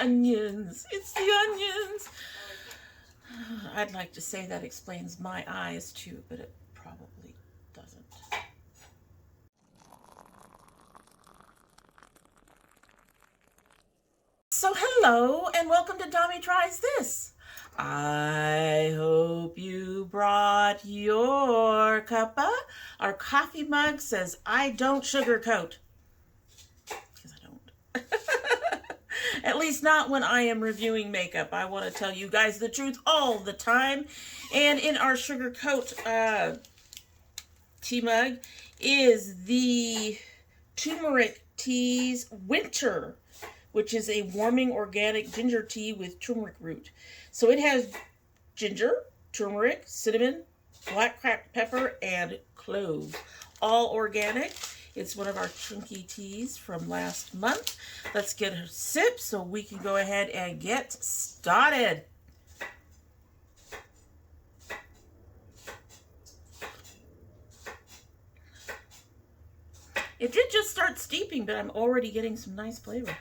onions. It's the onions. I'd like to say that explains my eyes too, but it probably doesn't. So hello and welcome to Dommy Tries This. I hope you brought your cuppa. Our coffee mug says, I don't sugarcoat. Because I don't. At least not when I am reviewing makeup. I want to tell you guys the truth all the time. And in our sugarcoat tea mug is the Turmeric Tea's Winter, which is a warming organic ginger tea with turmeric root. So it has ginger, turmeric, cinnamon, black cracked pepper, and cloves. All organic. It's one of our chunky teas from last month. Let's get a sip so we can go ahead and get started. It did just start steeping, but I'm already getting some nice flavor.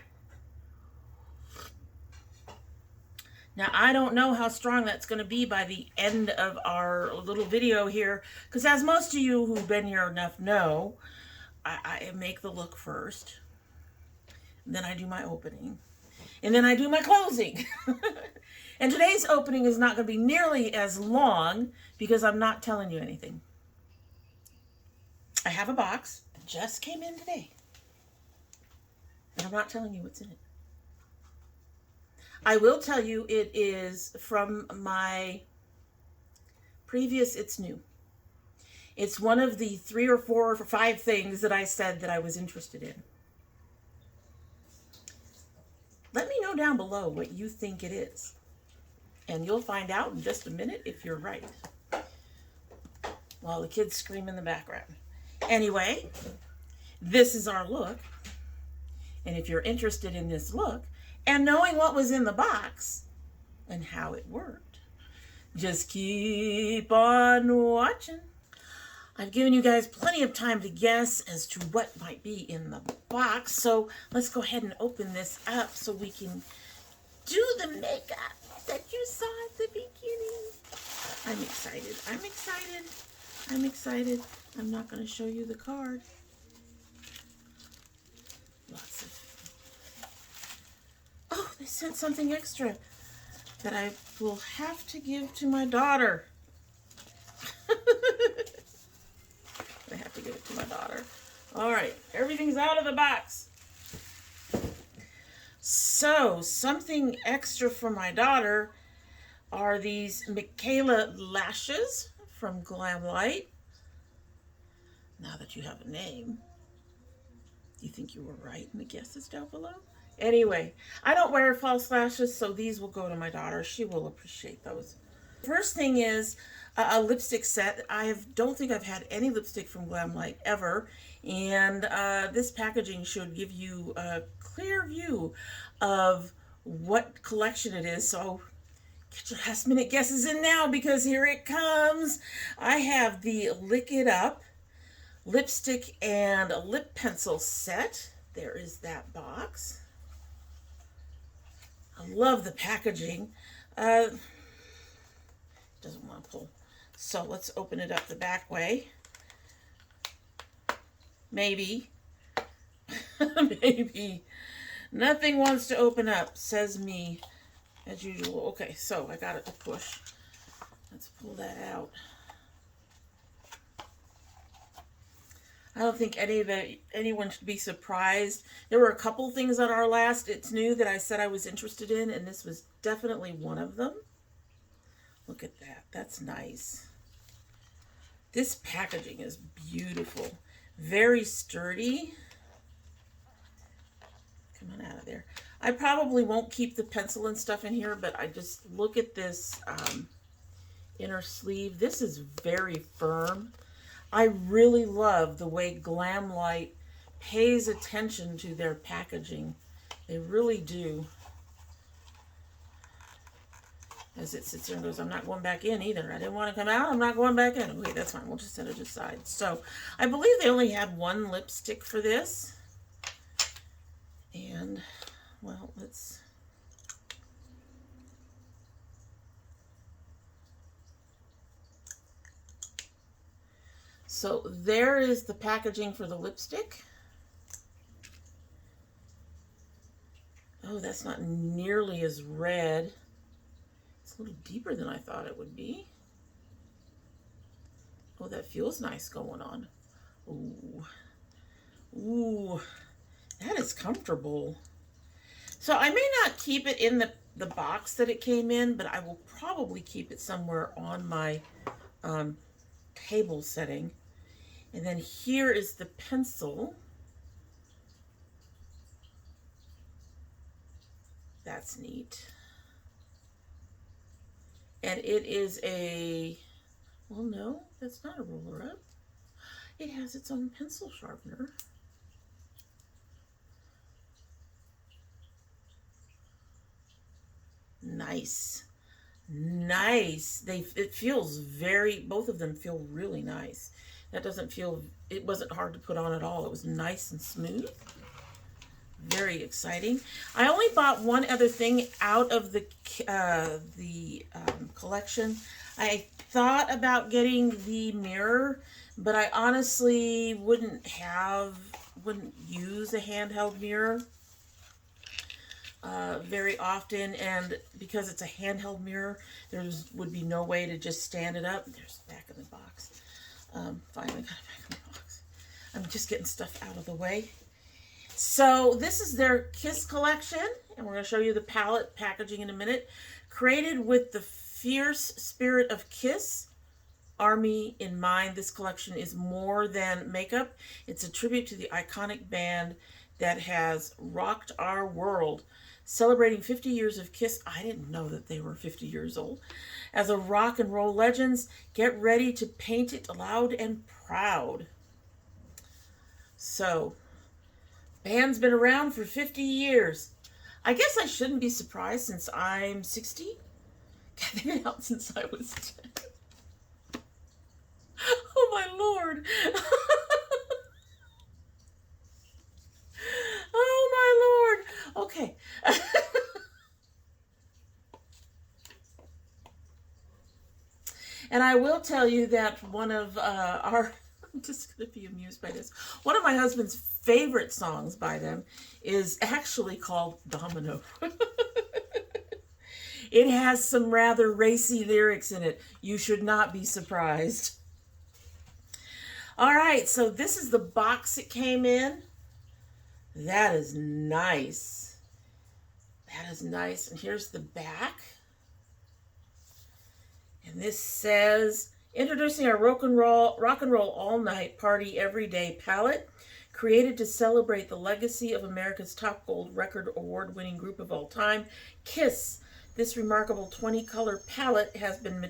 Now, I don't know how strong that's going to be by the end of our little video here, because as most of you who've been here enough know, I make the look first, and then I do my opening, and then I do my closing. And today's opening is not going to be nearly as long because I'm not telling you anything. I have a box that just came in today, and I'm not telling you what's in it. I will tell you it is from my previous It's New. It's one of the 3 or 4 or 5 things that I said that I was interested in. Let me know down below what you think it is. And you'll find out in just a minute if you're right. While the kids scream in the background. Anyway, this is our look. And if you're interested in this look, and knowing what was in the box and how it worked, just keep on watching. I've given you guys plenty of time to guess as to what might be in the box. So let's go ahead and open this up so we can do the makeup that you saw at the beginning. I'm excited. I'm excited. I'm excited. I'm not going to show you the card. Lots of... Oh, they sent something extra that I will have to give to my daughter. I have to give it to my daughter. All right, everything's out of the box. So, something extra for my daughter are these Michaela lashes from Glamlight. Now that you have a name, do you think you were right in the guesses down below? Anyway, I don't wear false lashes, so these will go to my daughter. She will appreciate those. First thing is a lipstick set. I don't think I've had any lipstick from Glamlight ever, and this packaging should give you a clear view of what collection it is. So get your last minute guesses in now, because here it comes. I have the Lick It Up lipstick and a lip pencil set. There is that box. I love the packaging. Doesn't want to pull. So let's open it up the back way. Maybe. Maybe. Nothing wants to open up, says me, as usual. Okay, so I got it to push. Let's pull that out. I don't think anyone should be surprised. There were a couple things on our last It's New that I said I was interested in, and this was definitely one of them. Look at that. That's nice. This packaging is beautiful. Very sturdy. Come on out of there. I probably won't keep the pencil and stuff in here, but I just look at this inner sleeve. This is very firm. I really love the way Glamlight pays attention to their packaging. They really do. As it sits there and goes, I'm not going back in either. I didn't want to come out. I'm not going back in. Okay, that's fine. We'll just set it aside. So I believe they only had one lipstick for this. And, well, let's So there is the packaging for the lipstick. Oh, that's not nearly as red. It's a little deeper than I thought it would be. Oh, that feels nice going on. Ooh. Ooh, that is comfortable. So I may not keep it in the box that it came in, but I will probably keep it somewhere on my table setting. And then here is the pencil. That's neat. And it is a, well, no, that's not a roller up. It has its own pencil sharpener. Nice. Nice. It feels very, both of them feel really nice. That doesn't feel, it wasn't hard to put on at all. It was nice and smooth. Very exciting. I only bought one other thing out of the collection. I thought about getting the mirror, but I honestly wouldn't use a handheld mirror very often, and because it's a handheld mirror, there would be no way to just stand it up. There's the back of the box. Finally got it back in the box. I'm just getting stuff out of the way. So this is their Kiss collection, and we're going to show you the palette packaging in a minute. Created with the fierce spirit of Kiss Army in mind, this collection is more than makeup. It's a tribute to the iconic band that has rocked our world. Celebrating 50 years of Kiss. I didn't know that they were 50 years old. As a rock and roll legends, get ready to paint it loud and proud. So, band's been around for 50 years. I guess I shouldn't be surprised since I'm 60. They've been out since I was 10. Oh my Lord. Oh my Lord. Okay. And I will tell you that one of I'm just going to be amused by this. One of my husband's favorite songs by them is actually called Domino. It has some rather racy lyrics in it. You should not be surprised. All right, so this is the box it came in. That is nice. That is nice. And here's the back. And this says, introducing our rock and roll all night party every day palette, created to celebrate the legacy of America's top gold record award-winning group of all time, Kiss. This remarkable 20-color palette has been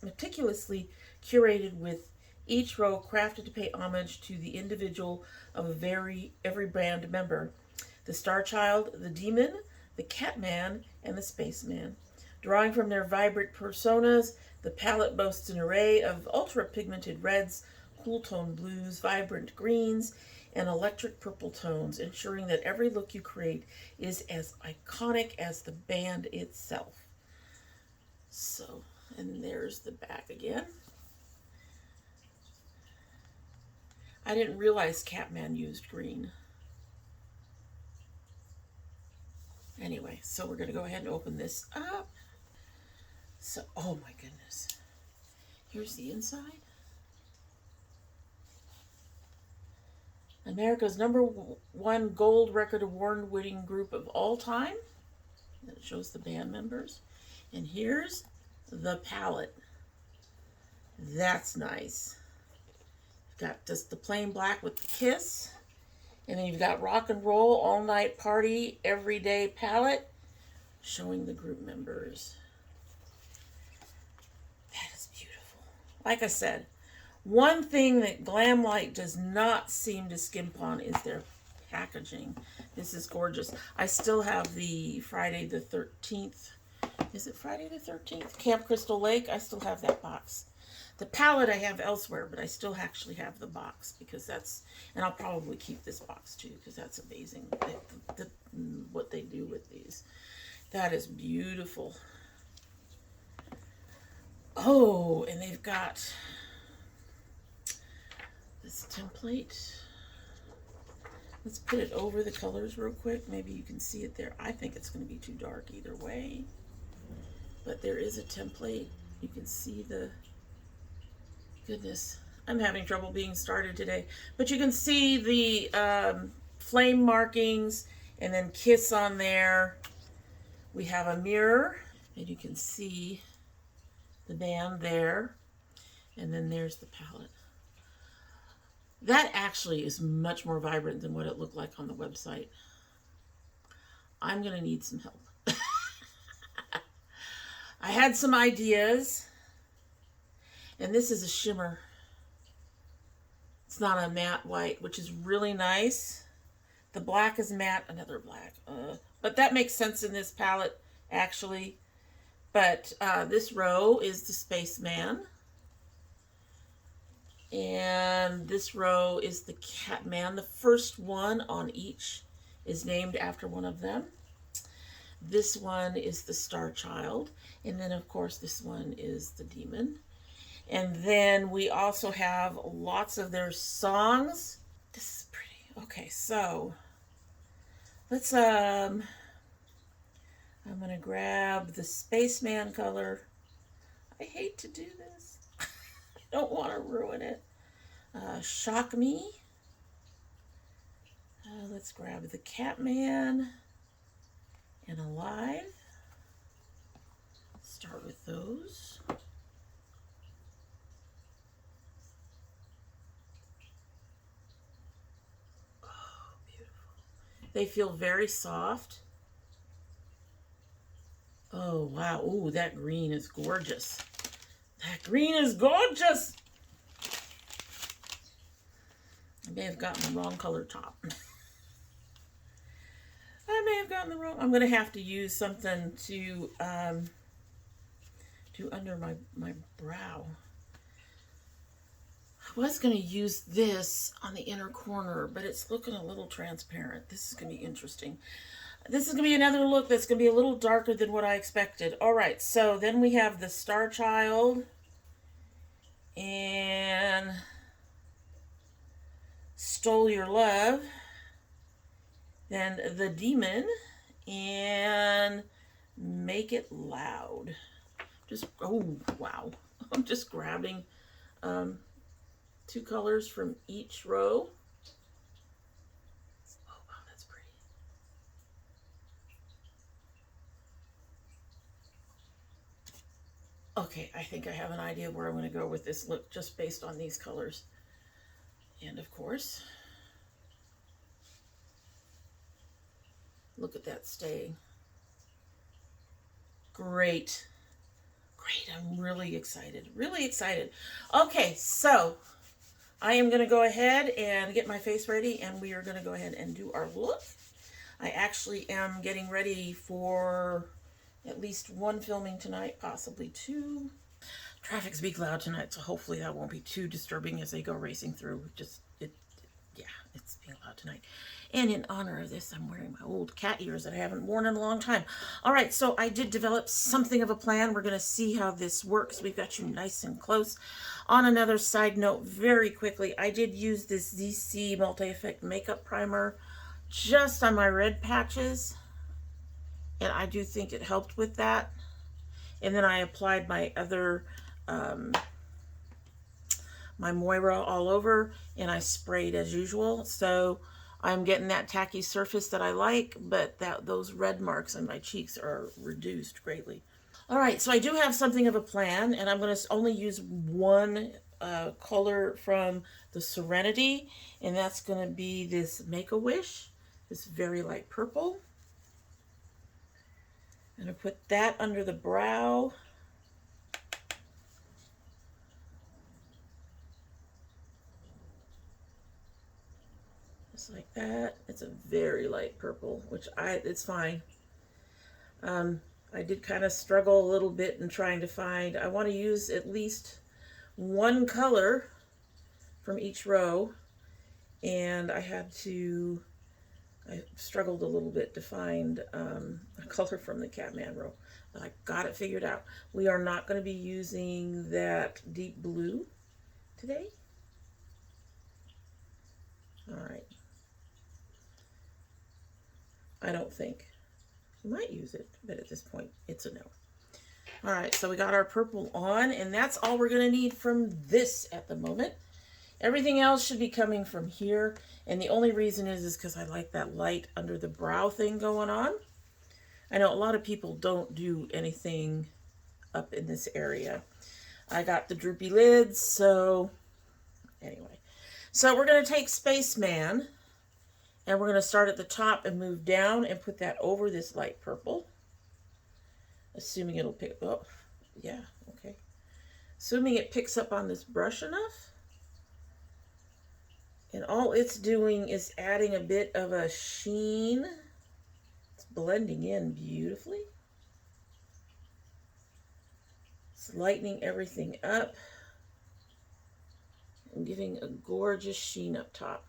meticulously curated with each row crafted to pay homage to the individual of every band member. The Star Child, the Demon, the Catman, and the Spaceman. Drawing from their vibrant personas, the palette boasts an array of ultra-pigmented reds, cool-tone blues, vibrant greens, and electric purple tones, ensuring that every look you create is as iconic as the band itself. So, and there's the back again. I didn't realize Catman used green. Anyway, so we're going to go ahead and open this up. So, oh my goodness. Here's the inside. America's #1 gold record award-winning group of all time. And it shows the band members. And here's the palette. That's nice. You've got just the plain black with the Kiss. And then you've got rock and roll, all night party, everyday palette, showing the group members. That is beautiful. Like I said, one thing that Glamlight does not seem to skimp on is their packaging. This is gorgeous. I still have the Friday the 13th. Is it Friday the 13th? Camp Crystal Lake. I still have that box. The palette I have elsewhere, but I still actually have the box because that's, and I'll probably keep this box too because that's amazing what they do with these. That is beautiful. Oh, and they've got this template. Let's put it over the colors real quick. Maybe you can see it there. I think it's going to be too dark either way. But there is a template. You can see the... Goodness, I'm having trouble being started today. But you can see the flame markings and then kiss on there. We have a mirror, and you can see the band there. And then there's the palette. That actually is much more vibrant than what it looked like on the website. I'm going to need some help. I had some ideas, and this is a shimmer. It's not a matte white, which is really nice. The black is matte, another black. But that makes sense in this palette, actually. But this row is the Spaceman. And this row is the Catman. The first one on each is named after one of them. This one is the Star Child. And then, of course, this one is the Demon. And then we also have lots of their songs. This is pretty. Okay, so let's, I'm going to grab the Spaceman color. I hate to do this. I don't want to ruin it. Shock Me. Let's grab the Catman and Alive. Start with those. Oh, beautiful. They feel very soft. Oh, wow. Ooh, that green is gorgeous. That green is gorgeous. I may have gotten the wrong color top. I may have gotten the wrong. I'm going to have to use something to under my brow. I was going to use this on the inner corner, but it's looking a little transparent. This is going to be interesting. This is going to be another look that's going to be a little darker than what I expected. All right, so then we have the Star Child and Stole Your Love, then the Demon, and Make It Loud. Just, oh, wow. I'm just grabbing two colors from each row. Oh, wow, that's pretty. Okay, I think I have an idea where I'm going to go with this look just based on these colors. And of course, look at that staying. Great. Great, I'm really excited, really excited. Okay, so I am going to go ahead and get my face ready, and we are going to go ahead and do our look. I actually am getting ready for at least one filming tonight, possibly two. Traffic's being loud tonight, so hopefully that won't be too disturbing as they go racing through. Yeah, it's being loud tonight. And in honor of this, I'm wearing my old cat ears that I haven't worn in a long time. All right, so I did develop something of a plan. We're going to see how this works. We've got you nice and close. On another side note, very quickly, I did use this ZC Multi-Effect Makeup Primer just on my red patches. And I do think it helped with that. And then I applied my other, my Moira all over, and I sprayed as usual. So I'm getting that tacky surface that I like, but those red marks on my cheeks are reduced greatly. All right, so I do have something of a plan, and I'm going to only use one color from the Serenity, and that's going to be this Make-A-Wish, this very light purple. I'm going to put that under the brow. Just like that. It's a very light purple, which it's fine. I did kind of struggle a little bit in trying to find, I want to use at least one color from each row, and I struggled a little bit to find a color from the Catman row, but I got it figured out. We are not going to be using that deep blue today. All right. I don't think. You might use it, but at this point, it's a no. All right, so we got our purple on, and that's all we're going to need from this at the moment. Everything else should be coming from here, and the only reason is because I like that light under the brow thing going on. I know a lot of people don't do anything up in this area. I got the droopy lids, so anyway. So we're going to take Spaceman, and we're going to start at the top and move down and put that over this light purple. Assuming it'll pick up. Oh, yeah, okay. Assuming it picks up on this brush enough. And all it's doing is adding a bit of a sheen. It's blending in beautifully. It's lightening everything up and giving a gorgeous sheen up top.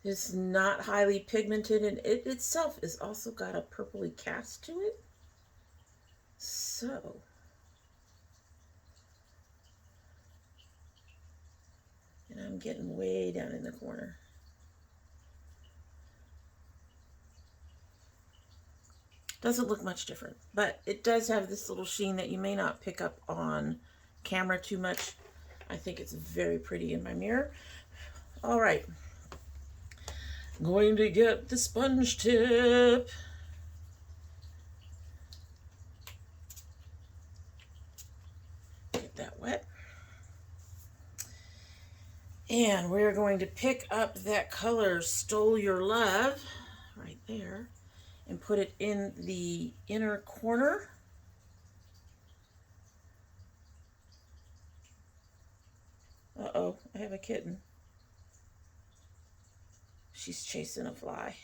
It's not highly pigmented, and it itself has also got a purpley cast to it. So, and I'm getting way down in the corner. Doesn't look much different, but it does have this little sheen that you may not pick up on camera too much. I think it's very pretty in my mirror. All right. I'm going to get the sponge tip. Get that wet. And we're going to pick up that color Stole Your Love right there and put it in the inner corner. Uh-oh, I have a kitten. She's chasing a fly.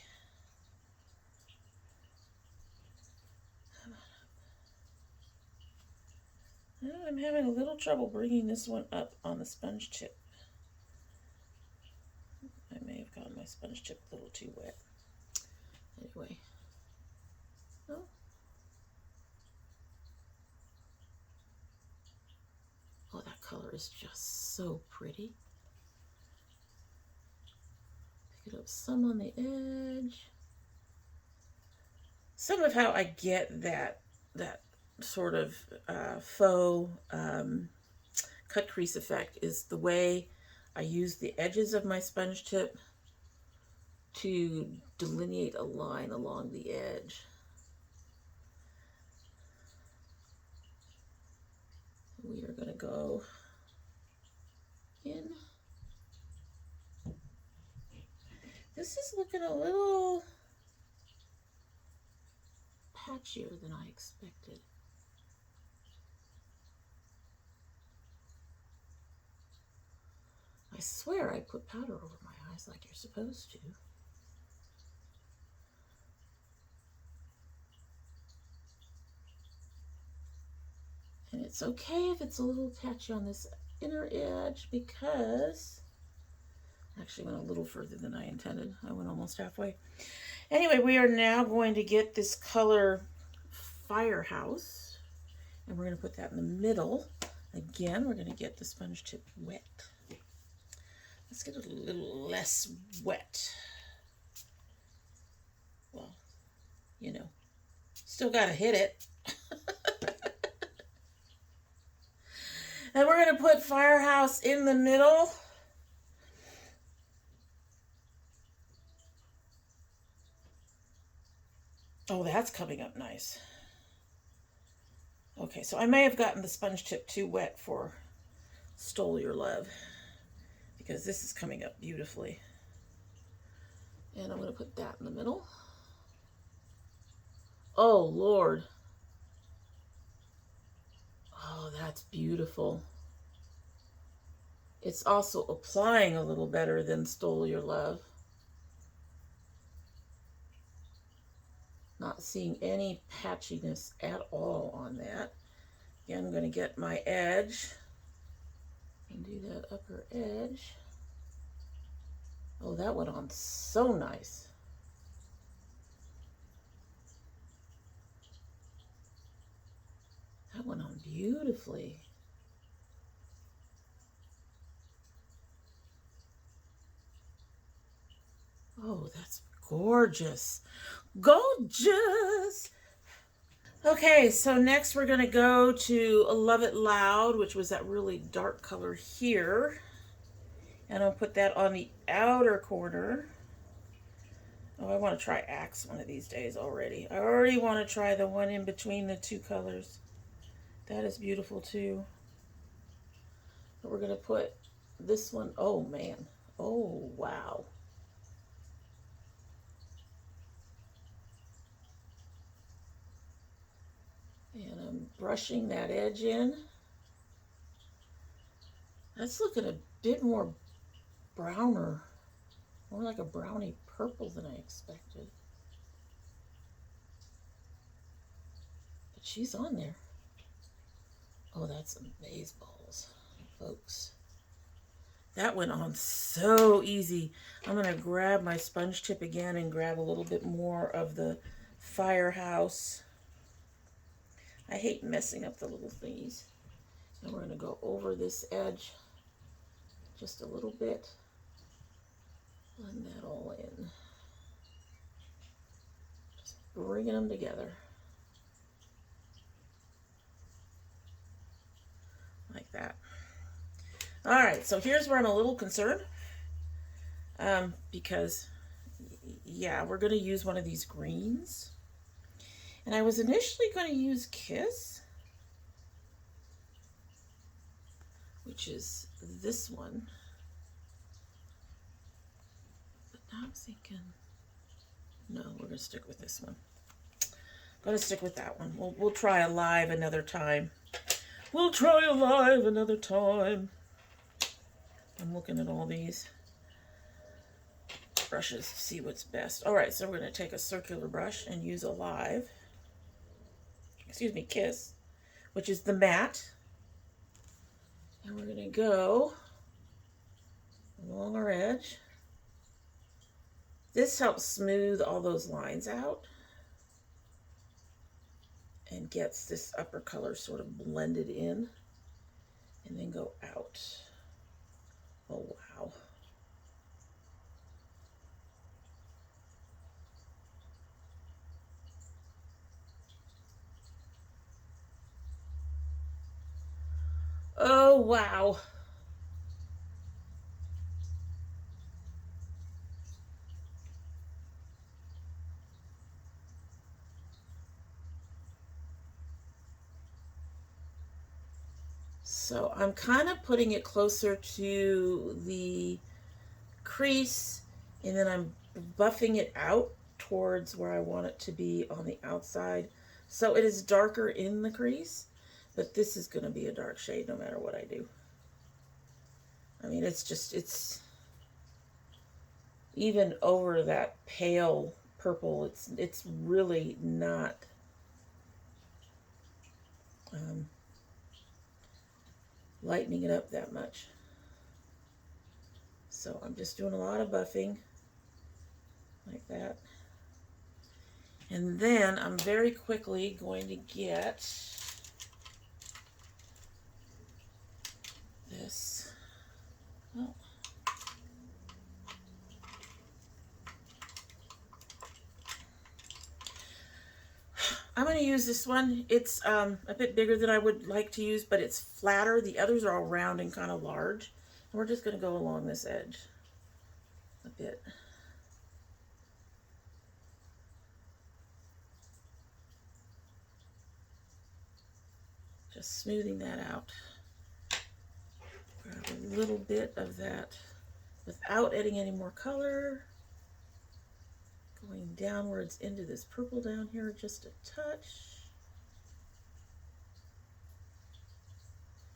I'm having a little trouble bringing this one up on the sponge tip. I may have gotten my sponge tip a little too wet. Anyway. Oh. Oh, that color is just so pretty. Pick it up some on the edge. Some of how I get that sort of faux cut crease effect is the way I use the edges of my sponge tip to delineate a line along the edge. We are going to go in. This is looking a little patchier than I expected. I swear I put powder over my eyes like you're supposed to. And it's okay if it's a little patchy on this inner edge because I actually went a little further than I intended. I went almost halfway. Anyway, we are now going to get this color Firehouse, and we're going to put that in the middle. Again, we're going to get the sponge tip wet. Let's get it a little less wet. Well, you know, still got to hit it. And we're going to put Firehouse in the middle. Oh, that's coming up nice. Okay, so I may have gotten the sponge tip too wet for Stole Your Love, because this is coming up beautifully. And I'm going to put that in the middle. Oh, Lord. Oh, that's beautiful. It's also applying a little better than Stole Your Love. Not seeing any patchiness at all on that. Again, I'm going to get my edge and do that upper edge. Oh, that went on so nice. That went on beautifully. Oh, that's gorgeous. Gorgeous. Okay, so next we're going to go to Love It Loud, which was that really dark color here. And I'll put that on the outer corner. Oh, I want to try Axe one of these days already. I already want to try the one in between the two colors. That is beautiful too. But we're going to put this one. Oh, man. Oh, wow. And I'm brushing that edge in. That's looking a bit more browner. More like a brownie purple than I expected. But she's on there. Oh, that's amazeballs, folks. That went on so easy. I'm going to grab my sponge tip again and grab a little bit more of the Firehouse. I hate messing up the little thingies. And we're going to go over this edge just a little bit. Blend that all in. Just bringing them together. Like that. All right, so here's where I'm a little concerned. Because, yeah, we're going to use one of these greens. And I was initially going to use Kiss, which is this one. But now I'm thinking, no, we're going to stick with this one. Going to stick with that one. We'll try Alive another time. We'll try Alive another time. I'm looking at all these brushes to see what's best. All right, so we're going to take a circular brush and use Alive. Excuse me, Kiss, which is the matte. And we're going to go along our edge. This helps smooth all those lines out and gets this upper color sort of blended in and then go out. Oh, wow. Oh, wow. So I'm kind of putting it closer to the crease, and then I'm buffing it out towards where I want it to be on the outside. So it is darker in the crease, but this is going to be a dark shade no matter what I do. I mean, it's even over that pale purple, it's really not lightening it up that much. So I'm just doing a lot of buffing like that. And then I'm very quickly going to get this. Oh. I'm going to use this one. It's a bit bigger than I would like to use, but it's flatter. The others are all round and kind of large. And we're just going to go along this edge a bit. Just smoothing that out. Grab a little bit of that without adding any more color. Going downwards into this purple down here just a touch.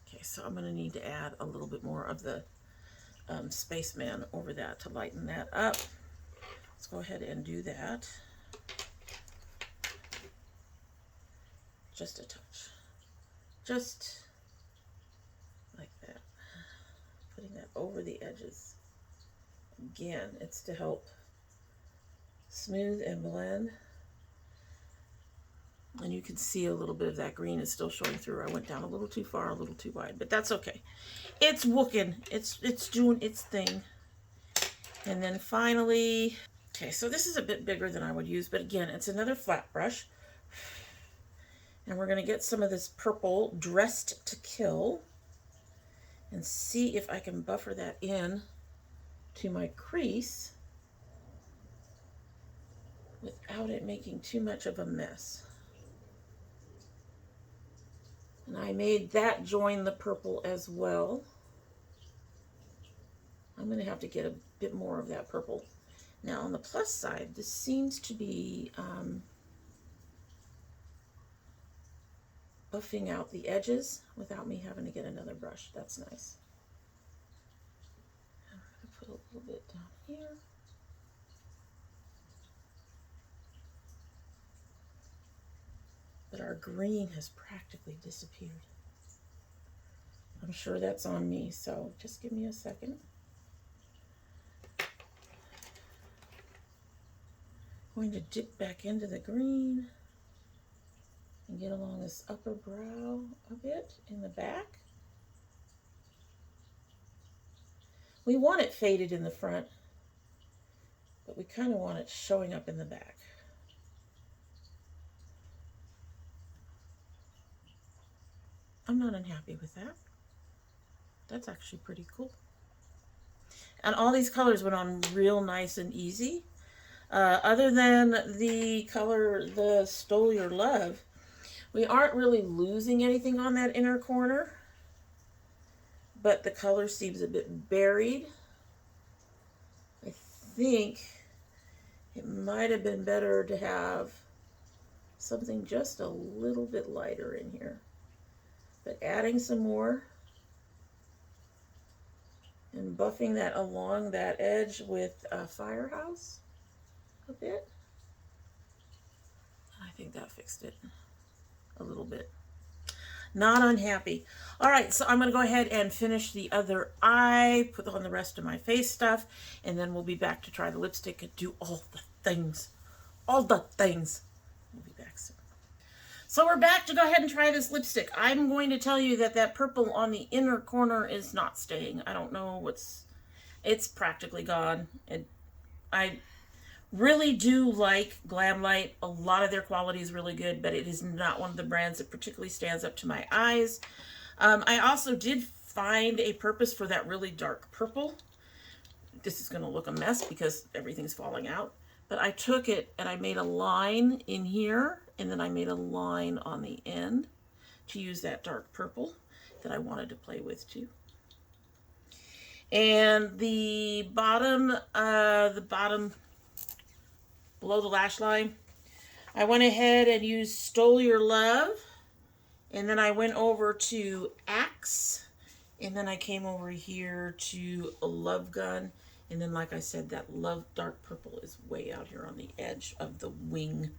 Okay, so I'm going to need to add a little bit more of the Spaceman over that to lighten that up. Let's go ahead and do that. Just a touch. Just like that. Putting that over the edges. Again, it's to help smooth and blend. And you can see a little bit of that green is still showing through. I went down a little too far, a little too wide, but that's okay. It's wooking. It's doing its thing. And then finally, Okay, so this is a bit bigger than I would use, but again, it's another flat brush. And we're going to get some of this purple Dressed to Kill and see if I can buffer that in to my crease without it making too much of a mess. And I made that join the purple as well. I'm going to have to get a bit more of that purple. Now on the plus side, this seems to be buffing out the edges without me having to get another brush. That's nice. I'm going to put a little bit down here. But our green has practically disappeared. I'm sure that's on me, so just give me a second. Going to dip back into the green and get along this upper brow a bit in the back. We want it faded in the front, but we kind of want it showing up in the back. I'm not unhappy with that. That's actually pretty cool. And all these colors went on real nice and easy. Other than the color, the Stole Your Love, we aren't really losing anything on that inner corner, but the color seems a bit buried. I think it might have been better to have something just a little bit lighter in here. But adding some more and buffing that along that edge with Firehouse a bit, I think that fixed it a little bit. Not unhappy. All right, so I'm going to go ahead and finish the other eye, put on the rest of my face stuff, and then we'll be back to try the lipstick and do all the things. All the things. We'll be back soon. So we're back to go ahead and try this lipstick. I'm going to tell you that that purple on the inner corner is not staying. I don't know it's practically gone. I really do like Glamlight. A lot of their quality is really good, but it is not one of the brands that particularly stands up to my eyes. I also did find a purpose for that really dark purple. This is going to look a mess because everything's falling out. But I took it and I made a line in here, and then I made a line on the end to use that dark purple that I wanted to play with too. And the bottom below the lash line, I went ahead and used Stole Your Love, and then I went over to Axe, and then I came over here to Love Gun, and then like I said, that Love Dark Purple is way out here on the edge of the wing.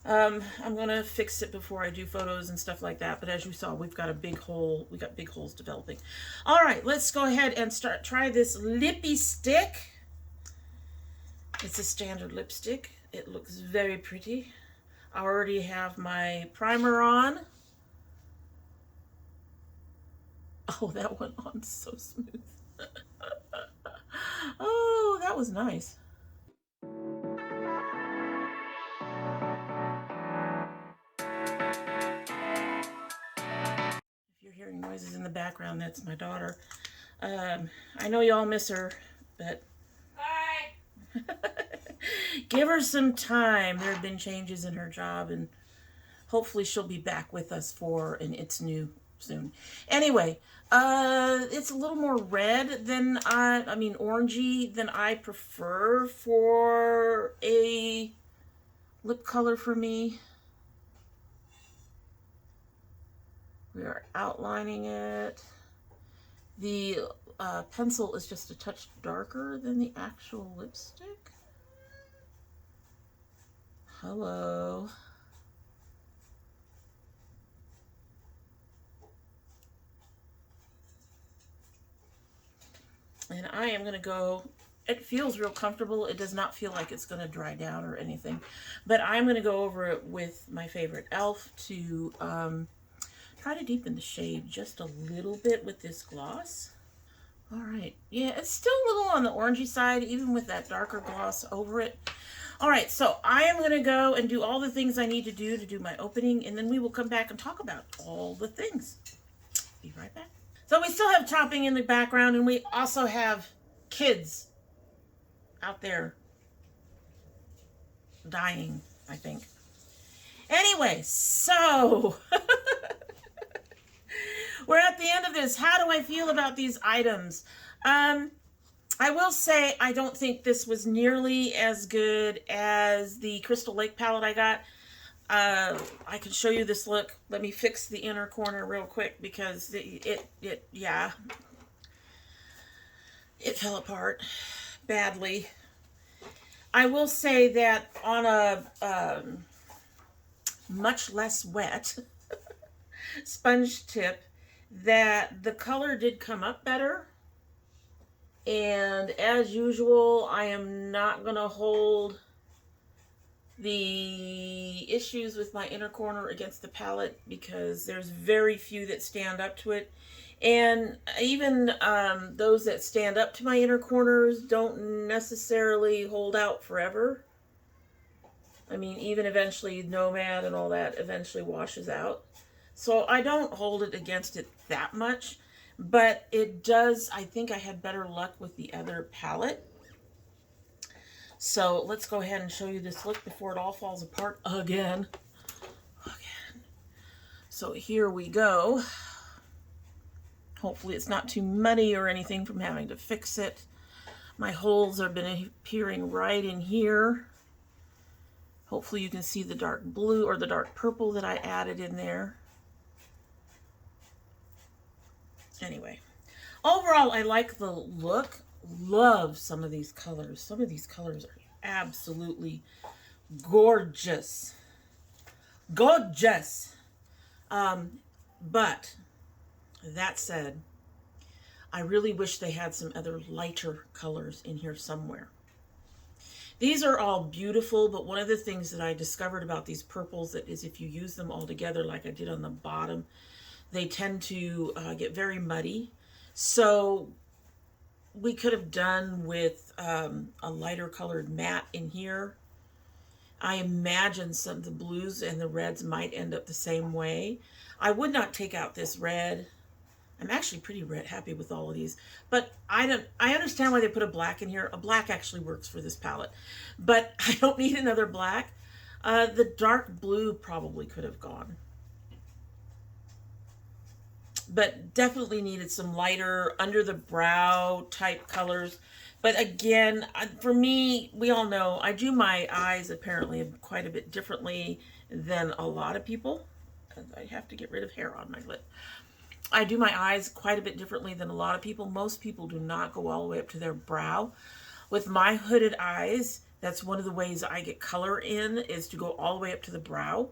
I'm gonna fix it before I do photos and stuff like that, but as you saw, we've got a big hole, we got big holes developing. All right, let's go ahead and try this lippy stick. It's a standard lipstick. It looks very pretty. I already have my primer on. Oh, that went on so smooth. Oh, that was nice. If you're hearing noises in the background, that's my daughter. I know y'all miss her, but give her some time. There have been changes in her job, and hopefully she'll be back with us for an It's New soon. Anyway, it's a little more red than I mean orangey than I prefer for a lip color for me. We are outlining it. The pencil is just a touch darker than the actual lipstick. Hello. And I am going to go, it feels real comfortable. It does not feel like it's going to dry down or anything. But I'm going to go over it with my favorite e.l.f. to try to deepen the shade just a little bit with this gloss. All right. Yeah, it's still a little on the orangey side, even with that darker gloss over it. All right, so I am going to go and do all the things I need to do my opening, and then we will come back and talk about all the things. Be right back. So we still have chopping in the background, and we also have kids out there dying, I think. Anyway, so we're at the end of this. How do I feel about these items? I will say I don't think this was nearly as good as the Crystal Lake palette I got. I can show you this look. Let me fix the inner corner real quick because it fell apart badly. I will say that on a much less wet sponge tip, that the color did come up better. And as usual, I am not going to hold the issues with my inner corner against the palette because there's very few that stand up to it. And even those that stand up to my inner corners don't necessarily hold out forever. I mean, even eventually Nomad and all that eventually washes out. So I don't hold it against it that much. But it does, I think I had better luck with the other palette. So let's go ahead and show you this look before it all falls apart again. So here we go. Hopefully it's not too muddy or anything from having to fix it. My holes have been appearing right in here. Hopefully you can see the dark blue or the dark purple that I added in there. Anyway, overall, I like the look. Love some of these colors. Some of these colors are absolutely gorgeous. Gorgeous. But that said, I really wish they had some other lighter colors in here somewhere. These are all beautiful, but one of the things that I discovered about these purples that is if you use them all together like I did on the bottom, they tend to get very muddy. So we could have done with a lighter colored matte in here. I imagine some of the blues and the reds might end up the same way. I would not take out this red. I'm actually pretty happy with all of these. But I understand why they put a black in here. A black actually works for this palette. But I don't need another black. The dark blue probably could have gone. But definitely needed some lighter under the brow type colors. But again, for me, we all know I do my eyes apparently quite a bit differently than a lot of people. I have to get rid of hair on my lip. I do my eyes quite a bit differently than a lot of people. Most people do not go all the way up to their brow. With my hooded eyes, that's one of the ways I get color in, is to go all the way up to the brow.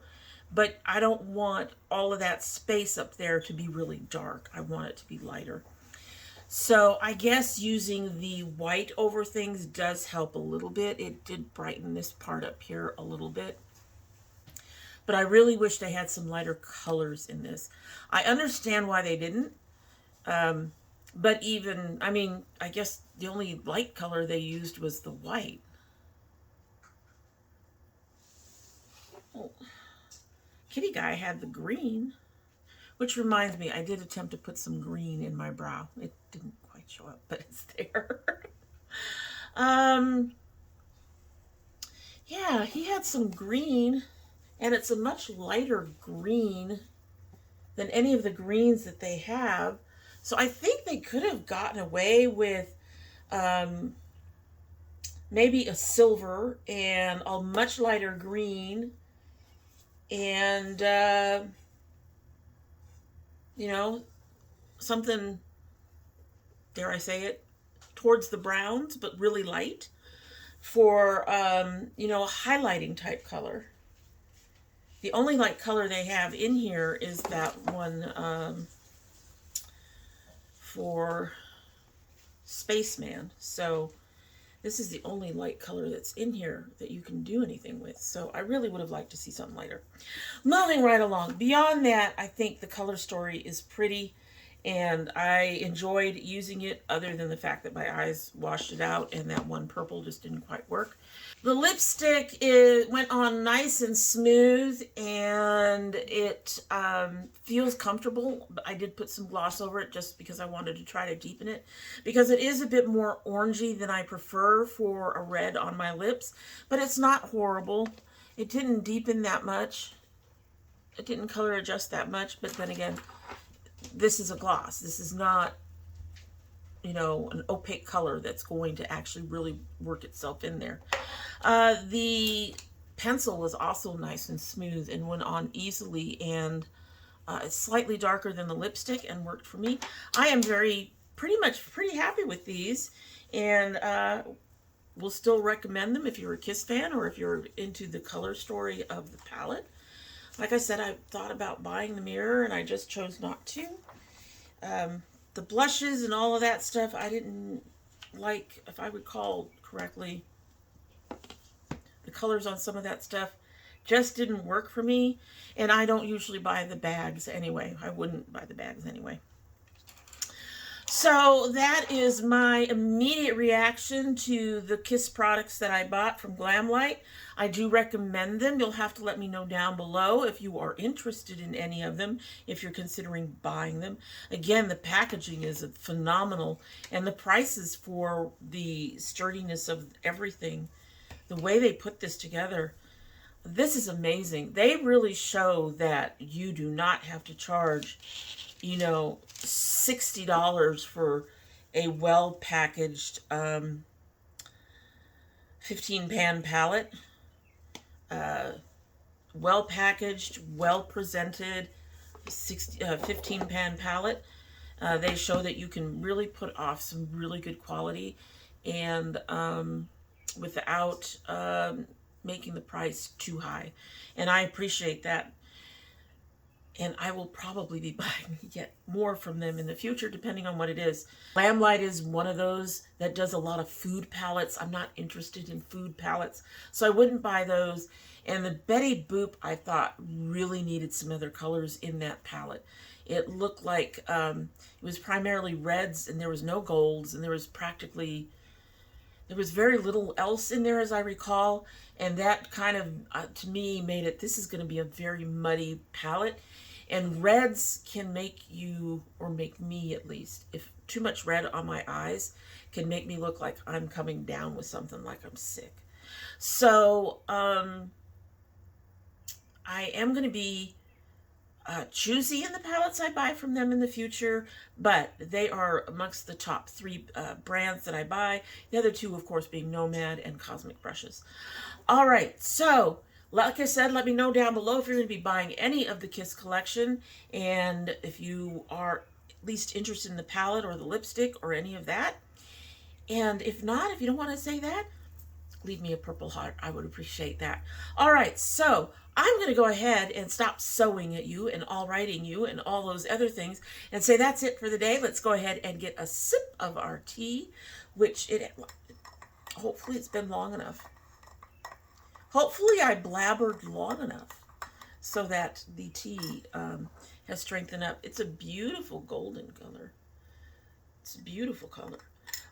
But I don't want all of that space up there to be really dark. I want it to be lighter. So I guess using the white over things does help a little bit. It did brighten this part up here a little bit. But I really wish they had some lighter colors in this. I understand why they didn't. But even, I mean, I guess the only light color they used was the white. Oh. Kitty guy had the green, which reminds me, I did attempt to put some green in my brow. It didn't quite show up, but it's there. Yeah, he had some green, and it's a much lighter green than any of the greens that they have. So I think they could have gotten away with maybe a silver and a much lighter green. And, you know, something, dare I say it, towards the browns, but really light for, you know, a highlighting type color. The only light color they have in here is that one for Spaceman. So this is the only light color that's in here that you can do anything with. So I really would have liked to see something lighter. Moving right along. Beyond that, I think the color story is pretty. and I enjoyed using it, other than the fact that my eyes washed it out and that one purple just didn't quite work. The lipstick went on nice and smooth, and it feels comfortable. I did put some gloss over it just because I wanted to try to deepen it, because it is a bit more orangey than I prefer for a red on my lips, but it's not horrible. It didn't deepen that much. It didn't color adjust that much, but then again, this is a gloss. This is not, you know, an opaque color that's going to actually really work itself in there. The pencil was also nice and smooth and went on easily, and it's slightly darker than the lipstick and worked for me. I am pretty happy with these, and will still recommend them if you're a Kiss fan or if you're into the color story of the palette. Like I said, I thought about buying the mirror, and I just chose not to. The blushes and all of that stuff, I didn't like, if I recall correctly, the colors on some of that stuff just didn't work for me. And I don't usually buy the bags anyway. I wouldn't buy the bags anyway. So that is my immediate reaction to the Kiss products that I bought from Glamlight. I do recommend them. You'll have to let me know down below if you are interested in any of them, if you're considering buying them. Again, the packaging is phenomenal, and the prices for the sturdiness of everything, the way they put this together, this is amazing. They really show that you do not have to charge, you know, $60 for a well-packaged 15-pan palette. Well-packaged, well-presented 15-pan palette. They show that you can really put off some really good quality, and without making the price too high. And I appreciate that. And I will probably be buying yet more from them in the future, depending on what it is. Glamlight is one of those that does a lot of food palettes. I'm not interested in food palettes, so I wouldn't buy those. And the Betty Boop, I thought, really needed some other colors in that palette. It looked like it was primarily reds, and there was no golds, and there was very little else in there, as I recall. And that kind of, to me, made it, this is going to be a very muddy palette. And reds can make you, or make me at least, if too much red on my eyes, can make me look like I'm coming down with something, like I'm sick. So, I am going to be choosy in the palettes I buy from them in the future, but they are amongst the top 3 brands that I buy. The other 2, of course, being Nomad and Cosmic Brushes. All right, so like I said, let me know down below if you're going to be buying any of the Kiss collection, and if you are at least interested in the palette or the lipstick or any of that. And if not, if you don't want to say that, leave me a purple heart. I would appreciate that. All right, so I'm going to go ahead and stop sewing at you and all writing you and all those other things and say that's it for the day. Let's go ahead and get a sip of our tea, which hopefully it's been long enough. Hopefully I blabbered long enough so that the tea has strengthened up. It's a beautiful golden color. It's a beautiful color.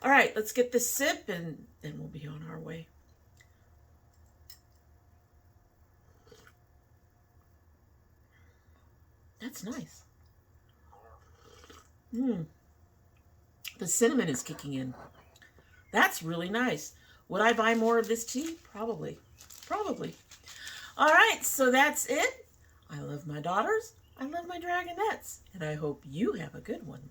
All right, let's get this sip, and then we'll be on our way. That's nice. The cinnamon is kicking in. That's really nice. Would I buy more of this tea? Probably. Probably. All right, so that's it. I love my daughters. I love my dragonettes. And I hope you have a good one.